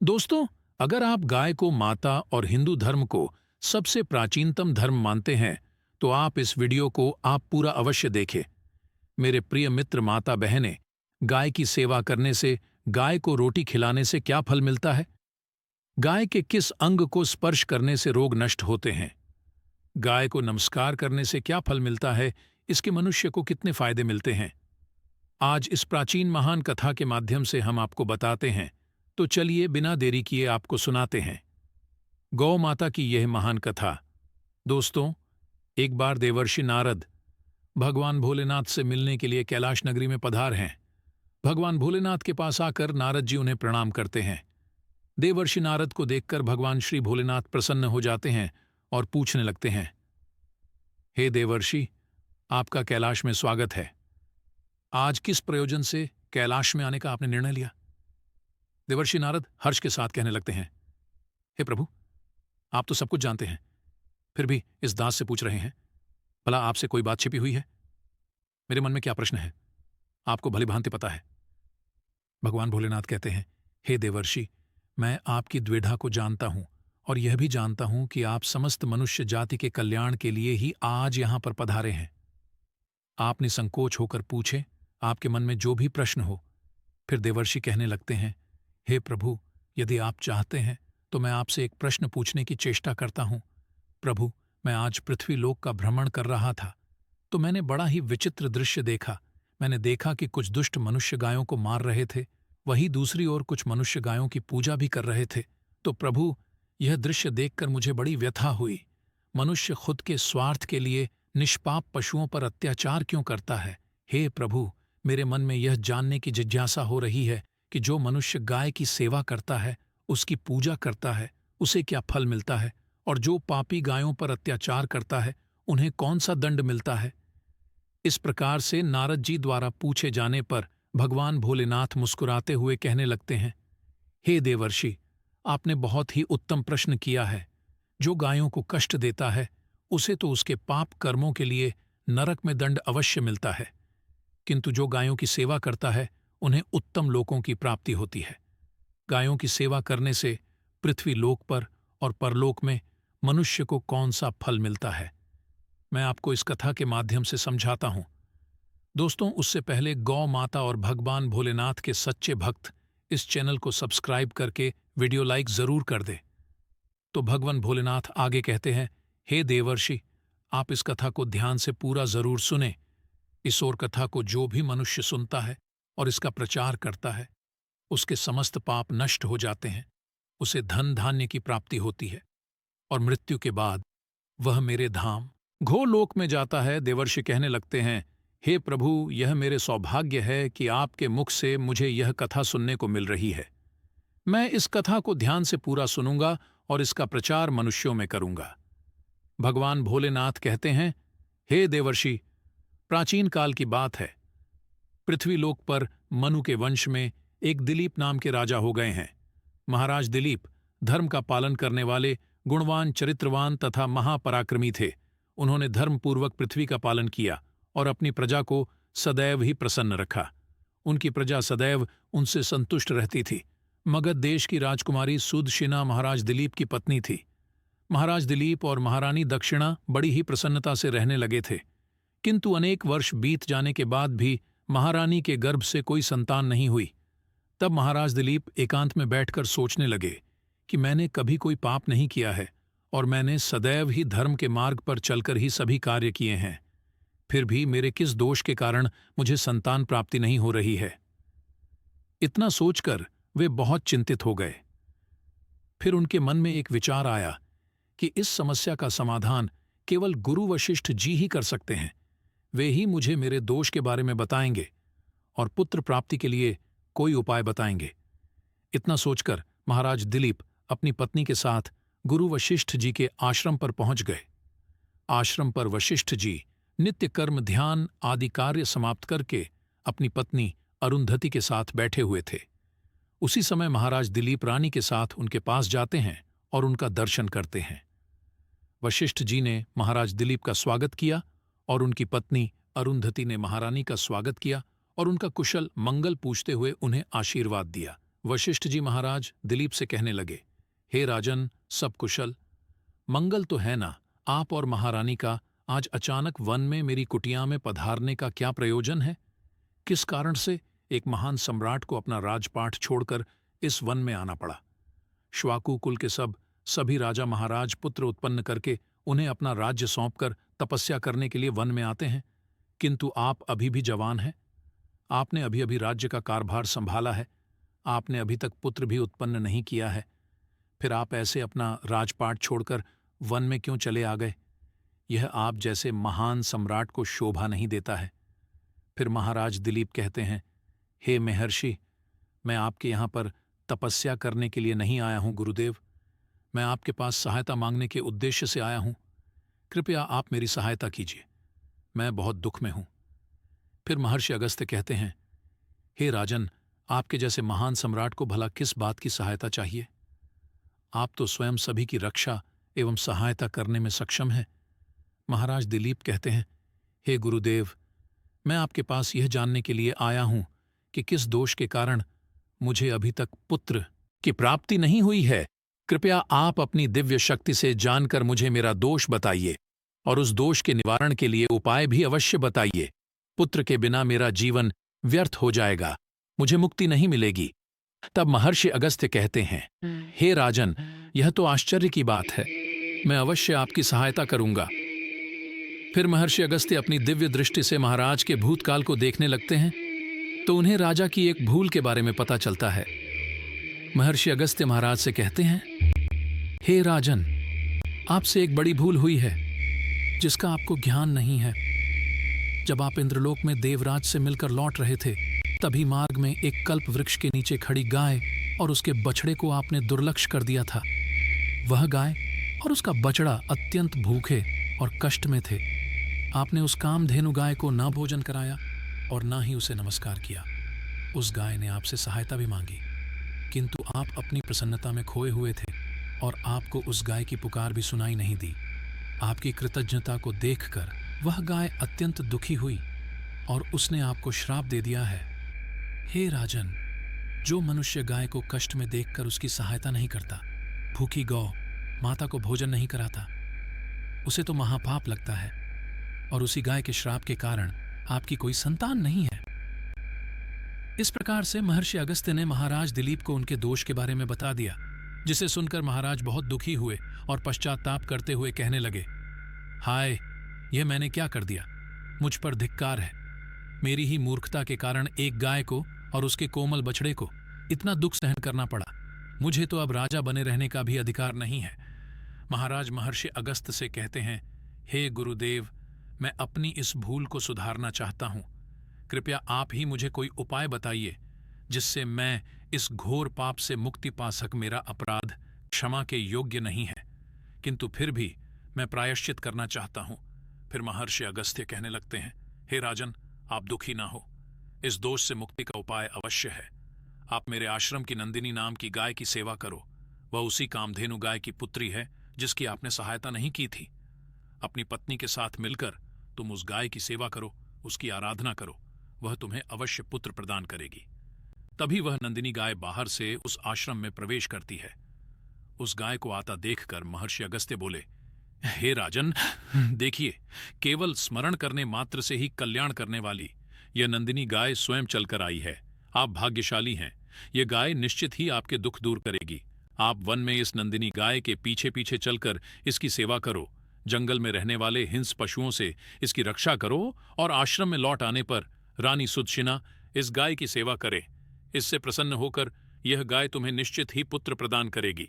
दोस्तों, अगर आप गाय को माता और हिंदू धर्म को सबसे प्राचीनतम धर्म मानते हैं, तो आप इस वीडियो को आप पूरा अवश्य देखें। मेरे प्रिय मित्र माता बहनें, गाय की सेवा करने से, गाय को रोटी खिलाने से क्या फल मिलता है? गाय के किस अंग को स्पर्श करने से रोग नष्ट होते हैं? गाय को नमस्कार करने से क्या फल मिलता है? इसके मनुष्य को कितने फायदे मिलते हैं? आज इस प्राचीन महान कथा के माध्यम से हम आपको बताते हैं। तो चलिए बिना देरी किए आपको सुनाते हैं गौ माता की यह महान कथा। दोस्तों, एक बार देवर्षि नारद भगवान भोलेनाथ से मिलने के लिए कैलाश नगरी में पधार हैं। भगवान भोलेनाथ के पास आकर नारद जी उन्हें प्रणाम करते हैं। देवर्षि नारद को देखकर भगवान श्री भोलेनाथ प्रसन्न हो जाते हैं और पूछने लगते हैं, हे देवर्षि, आपका कैलाश में स्वागत है। आज किस प्रयोजन से कैलाश में आने का आपने निर्णय लिया? देवर्षि नारद हर्ष के साथ कहने लगते हैं, हे प्रभु, आप तो सब कुछ जानते हैं, फिर भी इस दास से पूछ रहे हैं। भला आपसे कोई बात छिपी हुई है? मेरे मन में क्या प्रश्न है, आपको भली भांति पता है। भगवान भोलेनाथ कहते हैं, हे देवर्षि, मैं आपकी द्विधा को जानता हूं और यह भी जानता हूं कि आप समस्त मनुष्य जाति के कल्याण के लिए ही आज यहां पर पधारे हैं। आप निसंकोच होकर पूछें, आपके मन में जो भी प्रश्न हो। फिर देवर्षि कहने लगते हैं, हे प्रभु, यदि आप चाहते हैं तो मैं आपसे एक प्रश्न पूछने की चेष्टा करता हूं। प्रभु, मैं आज पृथ्वी लोक का भ्रमण कर रहा था, तो मैंने बड़ा ही विचित्र दृश्य देखा। मैंने देखा कि कुछ दुष्ट मनुष्य गायों को मार रहे थे, वहीं दूसरी ओर कुछ मनुष्य गायों की पूजा भी कर रहे थे। तो प्रभु, यह दृश्य देखकर मुझे बड़ी व्यथा हुई। मनुष्य खुद के स्वार्थ के लिए निष्पाप पशुओं पर अत्याचार क्यों करता है? हे प्रभु, मेरे मन में यह जानने की जिज्ञासा हो रही है कि जो मनुष्य गाय की सेवा करता है, उसकी पूजा करता है, उसे क्या फल मिलता है, और जो पापी गायों पर अत्याचार करता है, उन्हें कौन सा दंड मिलता है? इस प्रकार से नारद जी द्वारा पूछे जाने पर भगवान भोलेनाथ मुस्कुराते हुए कहने लगते हैं, हे देवर्षि, आपने बहुत ही उत्तम प्रश्न किया है। जो गायों को कष्ट देता है, उसे तो उसके पाप कर्मों के लिए नरक में दंड अवश्य मिलता है, किंतु जो गायों की सेवा करता है, उन्हें उत्तम लोकों की प्राप्ति होती है। गायों की सेवा करने से पृथ्वी लोक पर और परलोक में मनुष्य को कौन सा फल मिलता है, मैं आपको इस कथा के माध्यम से समझाता हूं। दोस्तों, उससे पहले गौ माता और भगवान भोलेनाथ के सच्चे भक्त इस चैनल को सब्सक्राइब करके वीडियो लाइक जरूर कर दे। तो भगवान भोलेनाथ आगे कहते हैं, हे देवर्षि, आप इस कथा को ध्यान से पूरा जरूर सुने। इस और कथा को जो भी मनुष्य सुनता है और इसका प्रचार करता है, उसके समस्त पाप नष्ट हो जाते हैं, उसे धन धान्य की प्राप्ति होती है और मृत्यु के बाद वह मेरे धाम घोलोक में जाता है। देवर्षि कहने लगते हैं, हे प्रभु, यह मेरे सौभाग्य है कि आपके मुख से मुझे यह कथा सुनने को मिल रही है। मैं इस कथा को ध्यान से पूरा सुनूंगा और इसका प्रचार मनुष्यों में करूंगा। भगवान भोलेनाथ कहते हैं, हे देवर्षि, प्राचीन काल की बात है। पृथ्वीलोक पर मनु के वंश में एक दिलीप नाम के राजा हो गए हैं। महाराज दिलीप धर्म का पालन करने वाले, गुणवान, चरित्रवान तथा महापराक्रमी थे। उन्होंने धर्मपूर्वक पृथ्वी का पालन किया और अपनी प्रजा को सदैव ही प्रसन्न रखा। उनकी प्रजा सदैव उनसे संतुष्ट रहती थी। मगध देश की राजकुमारी सुदक्षिणा महाराज दिलीप की पत्नी थी। महाराज दिलीप और महारानी दक्षिणा बड़ी ही प्रसन्नता से रहने लगे थे, किंतु अनेक वर्ष बीत जाने के बाद भी महारानी के गर्भ से कोई संतान नहीं हुई। तब महाराज दिलीप एकांत में बैठकर सोचने लगे कि मैंने कभी कोई पाप नहीं किया है और मैंने सदैव ही धर्म के मार्ग पर चलकर ही सभी कार्य किए हैं। फिर भी मेरे किस दोष के कारण मुझे संतान प्राप्ति नहीं हो रही है? इतना सोचकर वे बहुत चिंतित हो गए। फिर उनके मन में एक विचार आया कि इस समस्या का समाधान केवल गुरु वशिष्ठ जी ही कर सकते हैं। वे ही मुझे मेरे दोष के बारे में बताएंगे और पुत्र प्राप्ति के लिए कोई उपाय बताएंगे। इतना सोचकर महाराज दिलीप अपनी पत्नी के साथ गुरु वशिष्ठ जी के आश्रम पर पहुंच गए। आश्रम पर वशिष्ठ जी नित्य कर्म, ध्यान आदि कार्य समाप्त करके अपनी पत्नी अरुंधति के साथ बैठे हुए थे। उसी समय महाराज दिलीप रानी के साथ उनके पास जाते हैं और उनका दर्शन करते हैं। वशिष्ठ जी ने महाराज दिलीप का स्वागत किया और उनकी पत्नी अरुंधति ने महारानी का स्वागत किया और उनका कुशल मंगल पूछते हुए उन्हें आशीर्वाद दिया। वशिष्ठ जी महाराज दिलीप से कहने लगे, हे राजन, सब कुशल? मंगल तो है ना? आप और महारानी का आज अचानक वन में मेरी कुटिया में पधारने का क्या प्रयोजन है? किस कारण से एक महान सम्राट को अपना राजपाट छोड़कर इस वन में आना पड़ा? श्वाकु कुल के सभी राजा महाराज पुत्र उत्पन्न करके उन्हें अपना राज्य सौंपकर तपस्या करने के लिए वन में आते हैं, किंतु आप अभी भी जवान हैं। आपने अभी अभी राज्य का कारभार संभाला है, आपने अभी तक पुत्र भी उत्पन्न नहीं किया है, फिर आप ऐसे अपना राजपाट छोड़कर वन में क्यों चले आ गए? यह आप जैसे महान सम्राट को शोभा नहीं देता है। फिर महाराज दिलीप कहते हैं, हे महर्षि, मैं आपके यहाँ पर तपस्या करने के लिए नहीं आया हूँ गुरुदेव, मैं आपके पास सहायता मांगने के उद्देश्य से आया हूँ। कृपया आप मेरी सहायता कीजिए, मैं बहुत दुख में हूँ। फिर महर्षि अगस्त्य कहते हैं, हे राजन, आपके जैसे महान सम्राट को भला किस बात की सहायता चाहिए? आप तो स्वयं सभी की रक्षा एवं सहायता करने में सक्षम हैं। महाराज दिलीप कहते हैं, हे गुरुदेव, मैं आपके पास यह जानने के लिए आया हूं कि किस दोष के कारण मुझे अभी तक पुत्र की प्राप्ति नहीं हुई है। कृपया आप अपनी दिव्य शक्ति से जानकर मुझे मेरा दोष बताइए और उस दोष के निवारण के लिए उपाय भी अवश्य बताइए। पुत्र के बिना मेरा जीवन व्यर्थ हो जाएगा, मुझे मुक्ति नहीं मिलेगी। तब महर्षि अगस्त्य कहते हैं, हे राजन, यह तो आश्चर्य की बात है, मैं अवश्य आपकी सहायता करूंगा। फिर महर्षि अगस्त्य अपनी दिव्य दृष्टि से महाराज के भूतकाल को देखने लगते हैं तो उन्हें राजा की एक भूल के बारे में पता चलता है। महर्षि अगस्त्य महाराज से कहते हैं, हे राजन, आपसे एक बड़ी भूल हुई है जिसका आपको ज्ञान नहीं है। जब आप इंद्रलोक में देवराज से मिलकर लौट रहे थे, तभी मार्ग में एक कल्प वृक्ष के नीचे खड़ी गाय और उसके बछड़े को आपने दुर्लक्ष्य कर दिया था। वह गाय और उसका बछड़ा अत्यंत भूखे और कष्ट में थे। आपने उस कामधेनु गाय को ना भोजन कराया और ना ही उसे नमस्कार किया। उस गाय ने आपसे सहायता भी मांगी, किंतु आप अपनी प्रसन्नता में खोए हुए थे और आपको उस गाय की पुकार भी सुनाई नहीं दी। आपकी कृतज्ञता को देखकर वह गाय अत्यंत दुखी हुई और उसने आपको श्राप दे दिया है। हे राजन, जो मनुष्य गाय को कष्ट में देखकर उसकी सहायता नहीं करता, भूखी गौ माता को भोजन नहीं कराता, उसे तो महापाप लगता है और उसी गाय के श्राप के कारण आपकी कोई संतान नहीं है। इस प्रकार से महर्षि अगस्त्य ने महाराज दिलीप को उनके दोष के बारे में बता दिया, जिसे सुनकर महाराज बहुत दुखी हुए और पश्चाताप करते हुए कहने लगे, हाय, यह मैंने क्या कर दिया, मुझ पर धिक्कार है। मेरी ही मूर्खता के कारण एक गाय को और उसके कोमल बछड़े को इतना दुख सहन करना पड़ा। मुझे तो अब राजा बने रहने का भी अधिकार नहीं है। महाराज महर्षि अगस्त्य से कहते हैं, हे गुरुदेव, मैं अपनी इस भूल को सुधारना चाहता हूं। कृपया आप ही मुझे कोई उपाय बताइए जिससे मैं इस घोर पाप से मुक्ति पा सक। मेरा अपराध क्षमा के योग्य नहीं है, किंतु फिर भी मैं प्रायश्चित करना चाहता हूं। फिर महर्षि अगस्त्य कहने लगते हैं, हे राजन, आप दुखी ना हो, इस दोष से मुक्ति का उपाय अवश्य है। आप मेरे आश्रम की नंदिनी नाम की गाय की सेवा करो। वह उसी कामधेनु गाय की पुत्री है जिसकी आपने सहायता नहीं की थी। अपनी पत्नी के साथ मिलकर तुम उस गाय की सेवा करो, उसकी आराधना करो, वह तुम्हें अवश्य पुत्र प्रदान करेगी। तभी वह नंदिनी गाय बाहर से उस आश्रम में प्रवेश करती है। उस गाय को आता देखकर महर्षि अगस्त्य बोले, हे राजन, देखिए, केवल स्मरण करने मात्र से ही कल्याण करने वाली यह नंदिनी गाय स्वयं चलकर आई है। आप भाग्यशाली हैं, यह गाय निश्चित ही आपके दुख दूर करेगी। आप वन में इस नंदिनी गाय के पीछे पीछे चलकर इसकी सेवा करो, जंगल में रहने वाले हिंस पशुओं से इसकी रक्षा करो और आश्रम में लौट आने पर रानी सुदशिना इस गाय की सेवा करे। इससे प्रसन्न होकर यह गाय तुम्हें निश्चित ही पुत्र प्रदान करेगी।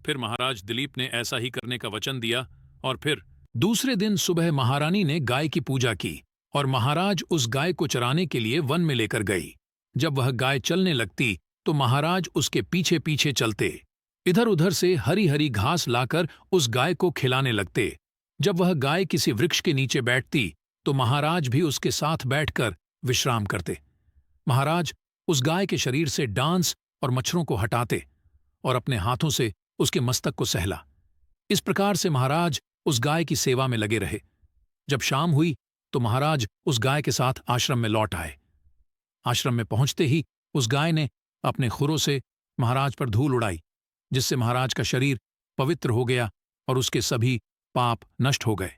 फिर महाराज दिलीप ने ऐसा ही करने का वचन दिया और फिर दूसरे दिन सुबह महारानी ने गाय की पूजा की और महाराज उस गाय को चराने के लिए वन में लेकर गई। जब वह गाय चलने लगती तो महाराज उसके पीछे पीछे चलते, इधर उधर से हरी हरी घास लाकर उस गाय को खिलाने लगते। जब वह गाय किसी वृक्ष के नीचे बैठती तो महाराज भी उसके साथ बैठकर विश्राम करते। महाराज उस गाय के शरीर से डांस और मच्छरों को हटाते और अपने हाथों से उसके मस्तक को सहला। इस प्रकार से महाराज उस गाय की सेवा में लगे रहे। जब शाम हुई तो महाराज उस गाय के साथ आश्रम में लौट आए। आश्रम में पहुंचते ही उस गाय ने अपने खुरों से महाराज पर धूल उड़ाई, जिससे महाराज का शरीर पवित्र हो गया और उसके सभी पाप नष्ट हो गए।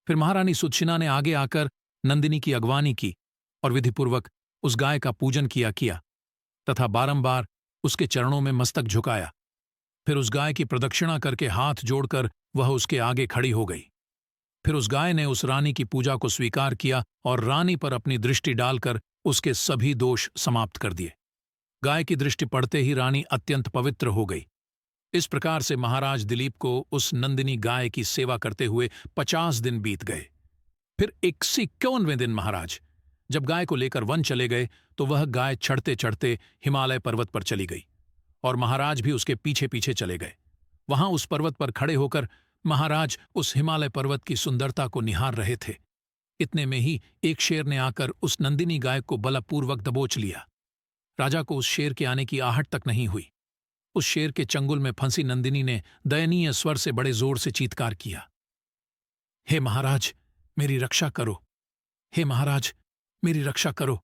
फिर महारानी सुदक्षिणा ने आगे आकर नंदिनी की अगवानी की और विधिपूर्वक उस गाय का पूजन किया तथा बारंबार उसके चरणों में मस्तक झुकाया। फिर उस गाय की प्रदक्षिणा करके हाथ जोड़कर वह उसके आगे खड़ी हो गई। फिर उस गाय ने उस रानी की पूजा को स्वीकार किया और रानी पर अपनी दृष्टि डालकर उसके सभी दोष समाप्त कर दिए। गाय की दृष्टि पड़ते ही रानी अत्यंत पवित्र हो गई। इस प्रकार से महाराज दिलीप को उस नंदिनी गाय की सेवा करते हुए 50 दिन बीत गए। फिर 51वें दिन महाराज जब गाय को लेकर वन चले गए तो वह गाय चढ़ते चढ़ते हिमालय पर्वत पर चली गई और महाराज भी उसके पीछे पीछे चले गए। वहां उस पर्वत पर खड़े होकर महाराज उस हिमालय पर्वत की सुंदरता को निहार रहे थे। इतने में ही एक शेर ने आकर उस नंदिनी गाय को बलपूर्वक दबोच लिया। राजा को उस शेर के आने की आहट तक नहीं हुई। उस शेर के चंगुल में फंसी नंदिनी ने दयनीय स्वर से बड़े जोर से चीत्कार किया, हे महाराज मेरी रक्षा करो, हे महाराज मेरी रक्षा करो।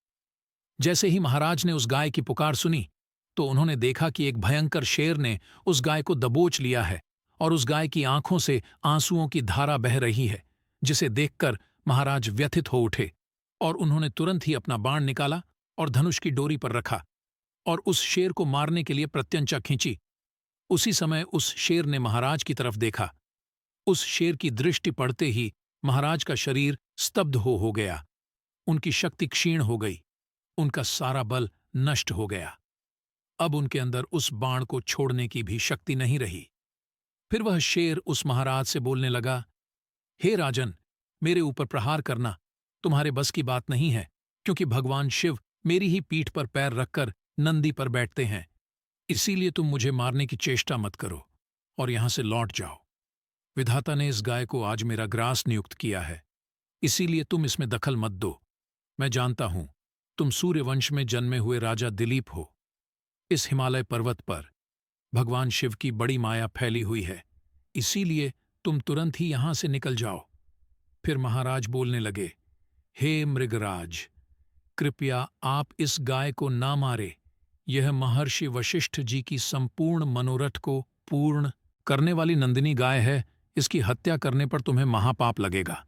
जैसे ही महाराज ने उस गाय की पुकार सुनी तो उन्होंने देखा कि एक भयंकर शेर ने उस गाय को दबोच लिया है और उस गाय की आंखों से आंसुओं की धारा बह रही है, जिसे देखकर महाराज व्यथित हो उठे और उन्होंने तुरंत ही अपना बाण निकाला और धनुष की डोरी पर रखा और उस शेर को मारने के लिए प्रत्यंचा खींची। उसी समय उस शेर ने महाराज की तरफ देखा। उस शेर की दृष्टि पड़ते ही महाराज का शरीर स्तब्ध हो गया। उनकी शक्ति क्षीण हो गई, उनका सारा बल नष्ट हो गया। अब उनके अंदर उस बाण को छोड़ने की भी शक्ति नहीं रही। फिर वह शेर उस महाराज से बोलने लगा, हे राजन, मेरे ऊपर प्रहार करना तुम्हारे बस की बात नहीं है, क्योंकि भगवान शिव मेरी ही पीठ पर पैर रखकर नंदी पर बैठते हैं। इसीलिए तुम मुझे मारने की चेष्टा मत करो और यहां से लौट जाओ। विधाता ने इस गाय को आज मेरा ग्रास नियुक्त किया है, इसीलिए तुम इसमें दखल मत दो। मैं जानता हूं तुम सूर्यवंश में जन्मे हुए राजा दिलीप हो। इस हिमालय पर्वत पर भगवान शिव की बड़ी माया फैली हुई है, इसीलिए तुम तुरंत ही यहां से निकल जाओ। फिर महाराज बोलने लगे, हे मृगराज, कृपया आप इस गाय को ना मारे। यह महर्षि वशिष्ठ जी की संपूर्ण मनोरथ को पूर्ण करने वाली नंदिनी गाय है। इसकी हत्या करने पर तुम्हें महापाप लगेगा।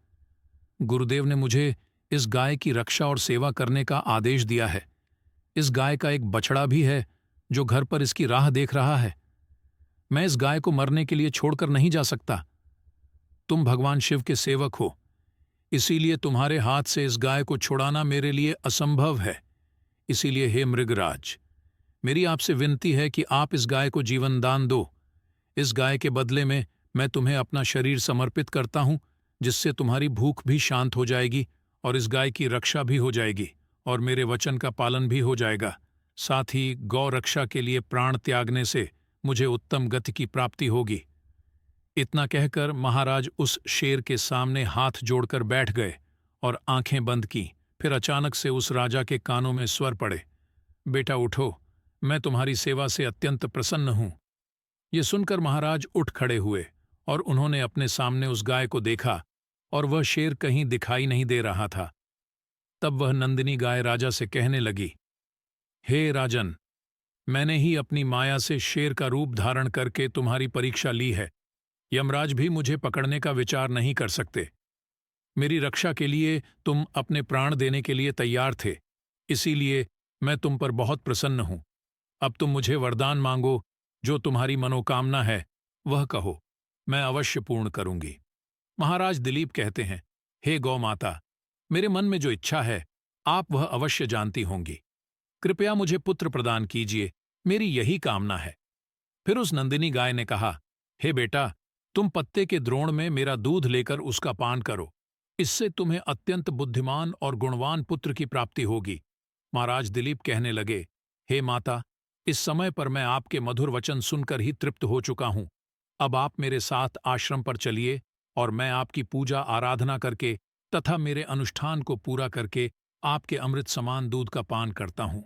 गुरुदेव ने मुझे इस गाय की रक्षा और सेवा करने का आदेश दिया है। इस गाय का एक बछड़ा भी है जो घर पर इसकी राह देख रहा है। मैं इस गाय को मरने के लिए छोड़कर नहीं जा सकता। तुम भगवान शिव के सेवक हो, इसीलिए तुम्हारे हाथ से इस गाय को छुड़ाना मेरे लिए असंभव है। इसीलिए हे मृगराज, मेरी आपसे विनती है कि आप इस गाय को जीवन दान दो। इस गाय के बदले में मैं तुम्हें अपना शरीर समर्पित करता हूं, जिससे तुम्हारी भूख भी शांत हो जाएगी और इस गाय की रक्षा भी हो जाएगी और मेरे वचन का पालन भी हो जाएगा। साथ ही गौ रक्षा के लिए प्राण त्यागने से मुझे उत्तम गति की प्राप्ति होगी। इतना कहकर महाराज उस शेर के सामने हाथ जोड़कर बैठ गए और आंखें बंद की। फिर अचानक से उस राजा के कानों में स्वर पड़े, बेटा उठो, मैं तुम्हारी सेवा से अत्यंत प्रसन्न हूं। ये सुनकर महाराज उठ खड़े हुए और उन्होंने अपने सामने उस गाय को देखा और वह शेर कहीं दिखाई नहीं दे रहा था। तब वह नंदिनी गाय राजा से कहने लगी, हे राजन, मैंने ही अपनी माया से शेर का रूप धारण करके तुम्हारी परीक्षा ली है। यमराज भी मुझे पकड़ने का विचार नहीं कर सकते। मेरी रक्षा के लिए तुम अपने प्राण देने के लिए तैयार थे, इसीलिए मैं तुम पर बहुत प्रसन्न हूं। अब तुम मुझे वरदान मांगो, जो तुम्हारी मनोकामना है वह कहो, मैं अवश्य पूर्ण करूंगी। महाराज दिलीप कहते हैं, हे गौ माता, मेरे मन में जो इच्छा है आप वह अवश्य जानती होंगी। कृपया मुझे पुत्र प्रदान कीजिए, मेरी यही कामना है। फिर उस नंदिनी गाय ने कहा, हे बेटा, तुम पत्ते के द्रोण में मेरा दूध लेकर उसका पान करो। इससे तुम्हें अत्यंत बुद्धिमान और गुणवान पुत्र की प्राप्ति होगी। महाराज दिलीप कहने लगे, हे माता, इस समय पर मैं आपके मधुर वचन सुनकर ही तृप्त हो चुका हूं। अब आप मेरे साथ आश्रम पर चलिए और मैं आपकी पूजा आराधना करके तथा मेरे अनुष्ठान को पूरा करके आपके अमृत समान दूध का पान करता हूं।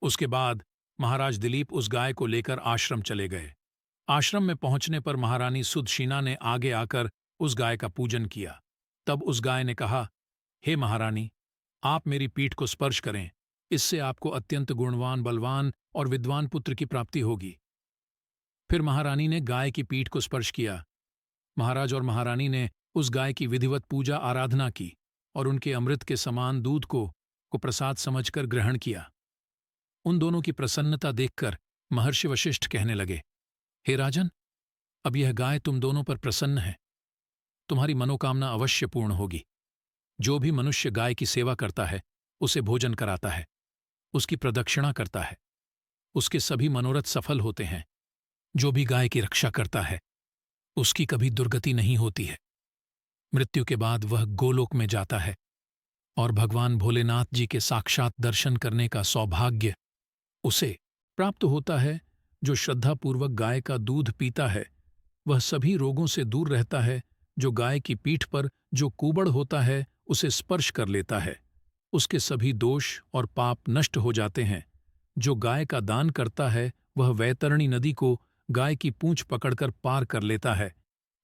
उसके बाद महाराज दिलीप उस गाय को लेकर आश्रम चले गए। आश्रम में पहुंचने पर महारानी सुदक्षिणा ने आगे आकर उस गाय का पूजन किया। तब उस गाय ने कहा, हे महारानी, आप मेरी पीठ को स्पर्श करें, इससे आपको अत्यंत गुणवान, बलवान और विद्वान पुत्र की प्राप्ति होगी। फिर महारानी ने गाय की पीठ को स्पर्श किया। महाराज और महारानी ने उस गाय की विधिवत पूजा आराधना की और उनके अमृत के समान दूध को प्रसाद समझकर ग्रहण किया। उन दोनों की प्रसन्नता देखकर महर्षि वशिष्ठ कहने लगे, हे राजन, अब यह गाय तुम दोनों पर प्रसन्न है। तुम्हारी मनोकामना अवश्य पूर्ण होगी। जो भी मनुष्य गाय की सेवा करता है, उसे भोजन कराता है, उसकी प्रदक्षिणा करता है, उसके सभी मनोरथ सफल होते हैं। जो भी गाय की रक्षा करता है, उसकी कभी दुर्गति नहीं होती है। मृत्यु के बाद वह गोलोक में जाता है और भगवान भोलेनाथ जी के साक्षात दर्शन करने का सौभाग्य उसे प्राप्त होता है। जो श्रद्धापूर्वक गाय का दूध पीता है, वह सभी रोगों से दूर रहता है। जो गाय की पीठ पर जो कूबड़ होता है, उसे स्पर्श कर लेता है, उसके सभी दोष और पाप नष्ट हो जाते हैं। जो गाय का दान करता है, वह वैतरणी नदी को गाय की पूंछ पकड़कर पार कर लेता है।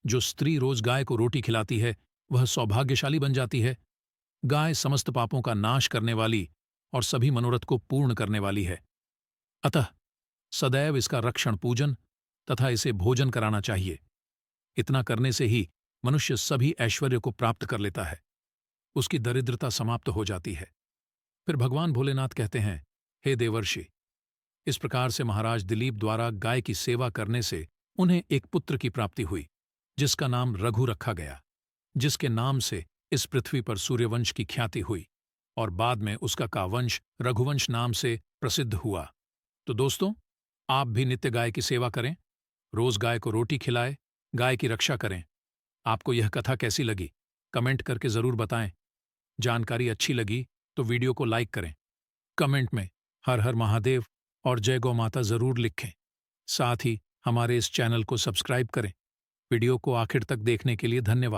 जो स्त्री रोज गाय को रोटी खिलाती है, वह सौभाग्यशाली बन जाती है। गाय समस्त पापों का नाश करने वाली और सभी मनोरथ को पूर्ण करने वाली है। अतः सदैव इसका रक्षण पूजन तथा इसे भोजन कराना चाहिए। इतना करने से ही मनुष्य सभी ऐश्वर्य को प्राप्त कर लेता है, उसकी दरिद्रता समाप्त हो जाती है। फिर भगवान भोलेनाथ कहते हैं, हे देवर्षि, इस प्रकार से महाराज दिलीप द्वारा गाय की सेवा करने से उन्हें एक पुत्र की प्राप्ति हुई, जिसका नाम रघु रखा गया, जिसके नाम से इस पृथ्वी पर सूर्यवंश की ख्याति हुई और बाद में उसका कावंश रघुवंश नाम से प्रसिद्ध हुआ। तो दोस्तों, आप भी नित्य गाय की सेवा करें, रोज गाय को रोटी खिलाएं, गाय की रक्षा करें। आपको यह कथा कैसी लगी, कमेंट करके जरूर बताएं। जानकारी अच्छी लगी तो वीडियो को लाइक करें। कमेंट में हर हर महादेव और जय गौ माता जरूर लिखें। साथ ही हमारे इस चैनल को सब्सक्राइब करें। वीडियो को आखिर तक देखने के लिए धन्यवाद।